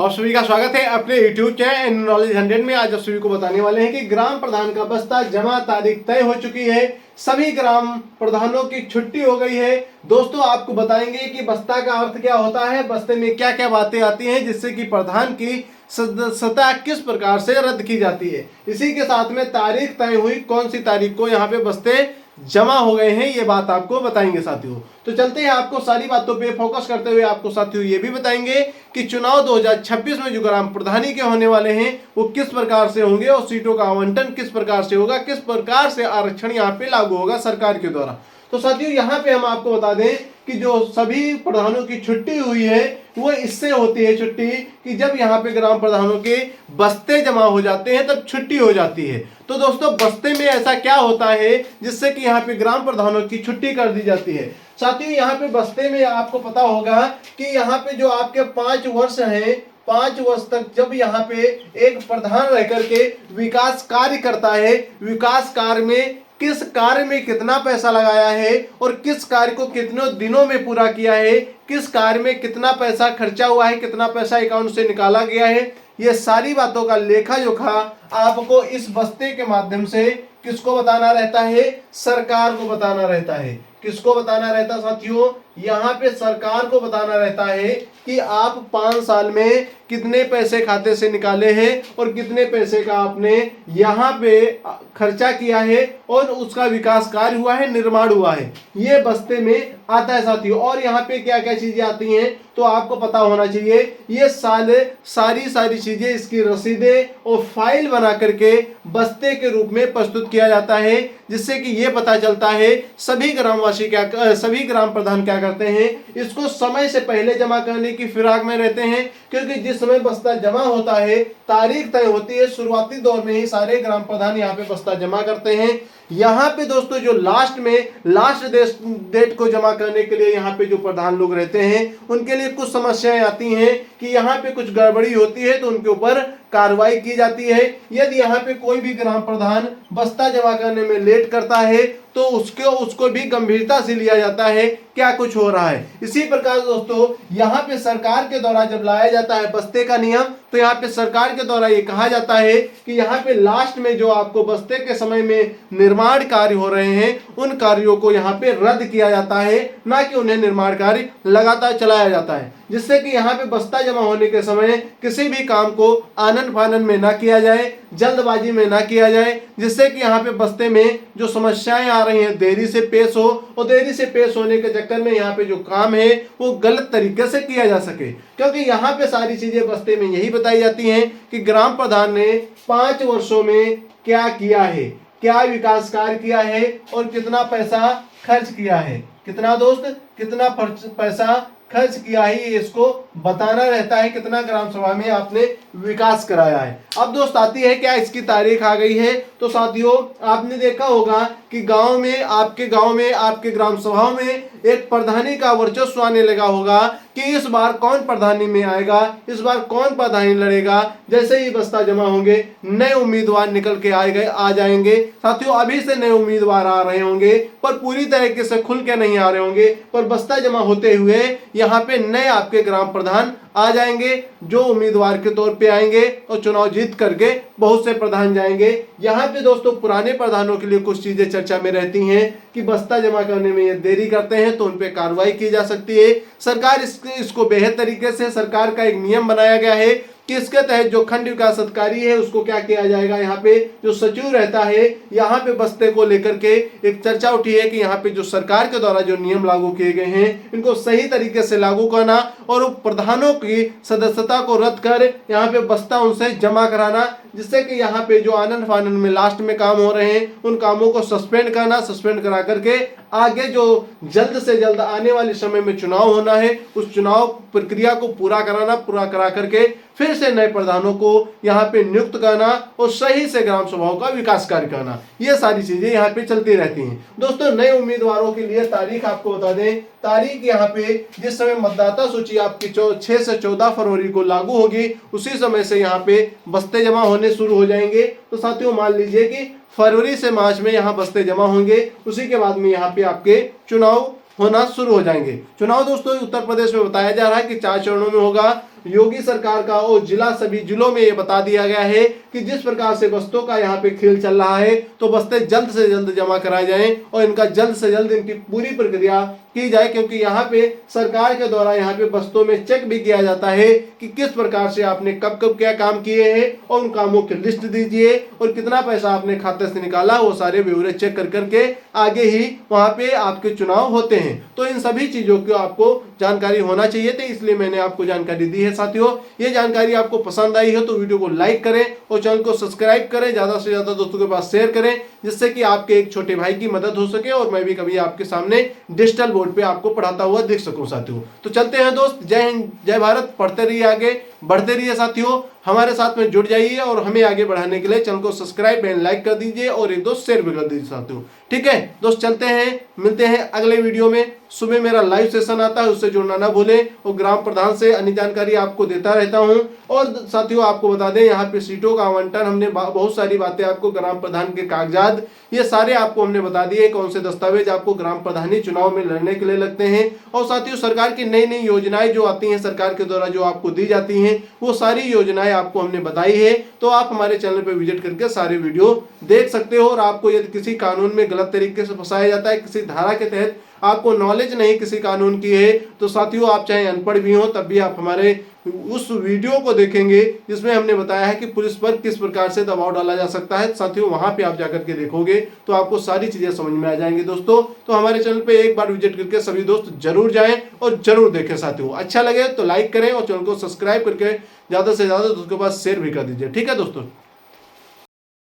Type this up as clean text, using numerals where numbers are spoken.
आप सभी का स्वागत है अपने YouTube चैनल नॉलेज 100 में। आज आप सभी को बताने वाले हैं कि ग्राम प्रधान का बस्ता जमा तारीख तय हो चुकी है। सभी ग्राम प्रधानों की छुट्टी हो गई है। दोस्तों आपको बताएंगे कि बस्ता का अर्थ क्या होता है, बस्ते में क्या क्या बातें आती हैं जिससे कि प्रधान की सदस्यता किस प्रकार से रद्द की जाती है। इसी के साथ में तारीख तय हुई, कौन सी तारीख को यहाँ पे बस्ते जमा हो गए हैं, ये बात आपको बताएंगे साथियों। तो चलते हैं, आपको सारी बातों पे फोकस करते हुए आपको साथियों ये भी बताएंगे कि चुनाव 2026 में जो ग्राम प्रधानी के होने वाले हैं वो किस प्रकार से होंगे और सीटों का आवंटन किस प्रकार से होगा, किस प्रकार से आरक्षण यहाँ पे लागू होगा सरकार के द्वारा। तो साथियों यहाँ पे हम आपको बता दें कि जो सभी प्रधानों की छुट्टी हुई है वो इससे होती है छुट्टी कि जब यहाँ पे ग्राम प्रधानों के बस्ते जमा हो जाते हैं तब छुट्टी हो जाती है। तो दोस्तों बस्ते में ऐसा क्या होता है जिससे कि यहाँ पे ग्राम प्रधानों की छुट्टी कर दी जाती है। साथियों यहाँ पे बस्ते में आपको पता होगा कि यहाँ पे जो आपके 5 वर्ष हैं, 5 वर्ष तक जब यहाँ पे एक प्रधान रह करके विकास कार्य करता है, विकास कार्य में किस कार्य में कितना पैसा लगाया है और किस कार्य को कितने दिनों में पूरा किया है, किस कार्य में कितना पैसा खर्चा हुआ है, कितना पैसा अकाउंट से निकाला गया है, ये सारी बातों का लेखा जोखा आपको इस बस्ते के माध्यम से किसको बताना रहता है, सरकार को बताना रहता है। किसको बताना रहता है साथियों, यहाँ पे सरकार को बताना रहता है कि आप 5 साल में कितने पैसे खाते से निकाले हैं और कितने पैसे का आपने यहाँ पे खर्चा किया है और उसका विकास कार्य हुआ है, निर्माण हुआ है, ये बस्ते में आता है साथियों। और यहाँ पे क्या क्या चीजें आती हैं तो आपको पता होना चाहिए। ये सारी चीजें, इसकी रसीदें और फाइल बना करके बस्ते के रूप में प्रस्तुत किया जाता है, जिससे कि ये पता चलता है सभी सभी ग्राम प्रधान क्या करते हैं, इसको समय से पहले जमा करने की फिराक में रहते हैं। क्योंकि जिस समय बस्ता जमा होता है, तारीख तय होती है, शुरुआती दौर में ही सारे ग्राम प्रधान यहाँ पे बस्ता जमा करते हैं। यहाँ पे दोस्तों जो लास्ट डेट को जमा करने के लिए यहाँ पे जो प्रधान लोग रहते हैं उनके लिए कुछ समस्याएं आती हैं कि यहाँ पे कुछ गड़बड़ी होती है तो उनके ऊपर कार्रवाई की जाती है। यदि यहाँ पे कोई भी ग्राम प्रधान बस्ता जमा करने में लेट करता है तो उसको भी गंभीरता से लिया जाता है क्या कुछ हो रहा है। इसी प्रकार दोस्तों यहाँ पे सरकार के द्वारा जब लाया जाता है बस्ते का नियम, तो यहाँ पे सरकार के द्वारा ये कहा जाता है कि यहाँ पे लास्ट में जो आपको बस्ते के समय में निर्माण कार्य हो रहे हैं उन कार्यों को यहाँ पे रद्द किया जाता है, ना कि उन्हें निर्माण कार्य लगातार चलाया जाता है, जिससे कि यहाँ पे बस्ता जमा होने के समय किसी भी काम को आनन फानन में ना किया जाए, जल्दबाजी में ना किया जाए, जिससे कि यहाँ पे बस्ते में जो समस्याएं आ रही हैं देरी से पेश हो और देरी से पेश होने के चक्कर में यहाँ पे जो काम है वो गलत तरीके से किया जा सके। क्योंकि यहाँ पे सारी चीजें बस्ते में यही बताई जाती हैं कि ग्राम प्रधान ने 5 वर्षों में क्या किया है, क्या विकास कार्य किया है और कितना पैसा खर्च किया है। कितना दोस्त, कितना पैसा खर्च किया है ये इसको बताना रहता है, कितना ग्राम सभा में आपने विकास कराया है। अब दोस्त आती है क्या इसकी तारीख आ गई है। तो साथियों आपने देखा होगा कि आपके गांव में आपके ग्राम सभाओं में एक प्रधानी का वर्चस्व आने लगा होगा कि इस बार कौन प्रधानी में आएगा, इस बार कौन प्रधानी लड़ेगा। जैसे ही बस्ता जमा होंगे नए उम्मीदवार निकल के आ जाएंगे। साथियों अभी से नए उम्मीदवार आ रहे होंगे पर पूरी तरीके से खुल के नहीं आ रहे होंगे, पर बस्ता जमा होते हुए यहाँ पे नए आपके ग्राम प्रधान आ जाएंगे जो उम्मीदवार के तौर पे आएंगे और चुनाव जीत करके बहुत से प्रधान जाएंगे। यहाँ पे दोस्तों पुराने प्रधानों के लिए कुछ चीजें चर्चा में रहती हैं कि बस्ता जमा करने में ये देरी करते हैं तो उन पे कार्रवाई की जा सकती है। सरकार इसको बेहद तरीके से, सरकार का एक नियम बनाया गया है कि इसके तहत जो खंड विकास अधिकारी है उसको क्या किया जाएगा, यहाँ पे जो सचिव रहता है, यहाँ पे बस्ते को लेकर के एक चर्चा उठी है कि यहाँ पे जो सरकार के द्वारा जो नियम लागू किए गए हैं इनको सही तरीके से लागू करना और प्रधानों की सदस्यता को रद्द कर यहाँ पे बस्ता उनसे जमा कराना, जिससे कि यहाँ पे जो आनंद फानन में लास्ट में काम हो रहे हैं उन कामों को सस्पेंड करा करके आगे जो जल्द से जल्द आने वाले समय में चुनाव होना है उस चुनाव प्रक्रिया को पूरा करा करके फिर से नए प्रधानों को यहाँ पे नियुक्त करना और सही से ग्राम सभाओं का विकास कार्य करना, ये सारी चीजें यहाँ पे चलती रहती हैं। दोस्तों नए उम्मीदवारों के लिए तारीख आपको बता दें, तारीख यहाँ पे जिस समय मतदाता सूची आपकी 6 से 14 फरवरी को लागू होगी उसी समय से यहाँ पे बस्ते जमा होने शुरू हो जाएंगे। तो साथियों मान लीजिए कि फरवरी से मार्च में यहाँ बस्ते जमा होंगे, उसी के बाद में यहाँ पे आपके चुनाव होना शुरू हो जाएंगे। चुनाव दोस्तों उत्तर प्रदेश में बताया जा रहा है कि 4 चरणों में होगा। योगी सरकार का और सभी जिलों में ये बता दिया गया है कि जिस प्रकार से बस्तों का यहाँ पे खेल चल रहा है तो बस्ते जल्द से जल्द जमा कराए जाएं और इनका जल्द से जल्द इनकी पूरी प्रक्रिया की जाए, क्योंकि यहाँ पे सरकार के द्वारा यहाँ पे बस्तों में चेक भी किया जाता है कि किस प्रकार से आपने कब कब क्या काम किए हैं और उन कामों की लिस्ट दीजिए और कितना पैसा आपने खाते से निकाला, वो सारे ब्यौरे चेक कर करके आगे ही वहां पे आपके चुनाव होते हैं। तो इन सभी चीजों की आपको जानकारी होना चाहिए, तो इसलिए मैंने आपको जानकारी दी है। साथियों, ये जानकारी आपको पसंद आई है तो वीडियो को लाइक करें और चैनल को सब्सक्राइब करें, ज्यादा से ज्यादा दोस्तों के पास शेयर करें, जिससे कि आपके एक छोटे भाई की मदद हो सके और मैं भी कभी आपके सामने डिजिटल बोर्ड पे आपको पढ़ाता हुआ देख सकूं। साथियों, तो चलते हैं दोस्त, जय हिंद जय भारत, पढ़ते रहिए, आगे बढ़ते रहिए। साथियों, हमारे साथ में जुड़ जाइए और हमें आगे बढ़ाने के लिए चैनल को सब्सक्राइब एंड लाइक कर दीजिए और एक दोस्त शेयर भी कर दीजिए। साथियों, ठीक है दोस्त, चलते हैं, मिलते हैं अगले वीडियो में। सुबह मेरा लाइव सेशन आता है, उससे जुड़ना ना भूलें और ग्राम प्रधान से अन्य जानकारी आपको देता रहता हूं। और साथियों, आपको बता दें, यहाँ पे सीटों का आवंटन, हमने बहुत सारी बातें आपको, ग्राम प्रधान के कागजात, ये सारे आपको हमने बता दिए, कौन से दस्तावेज आपको ग्राम प्रधानी चुनाव में लड़ने के लिए लगते हैं। और साथियों, सरकार की नई नई योजनाएं जो आती हैं सरकार के द्वारा, जो आपको दी जाती हैं, वो सारी योजनाएं आपको हमने बताई है। तो आप हमारे चैनल पर विजिट करके सारे वीडियो देख सकते हो। और आपको यदि किसी कानून में गलत तरीके से फंसाया जाता है, किसी धारा के तहत आपको नॉलेज नहीं किसी कानून की है, तो साथियों, आप चाहे अनपढ़ भी हो तब भी आप हमारे उस वीडियो को देखेंगे जिसमें हमने बताया है कि पुलिस पर किस प्रकार से दबाव डाला जा सकता है। साथियों, वहां पे आप जाकर के देखोगे तो आपको सारी चीजें समझ में आ जाएंगी। दोस्तों, तो हमारे चैनल पे एक बार विजिट करके सभी दोस्त जरूर जाएं और जरूर देखें। साथियों, अच्छा लगे तो लाइक करें और चैनल को सब्सक्राइब करके ज्यादा से ज्यादा दोस्तों के पास शेयर भी कर दीजिए। ठीक है दोस्तों।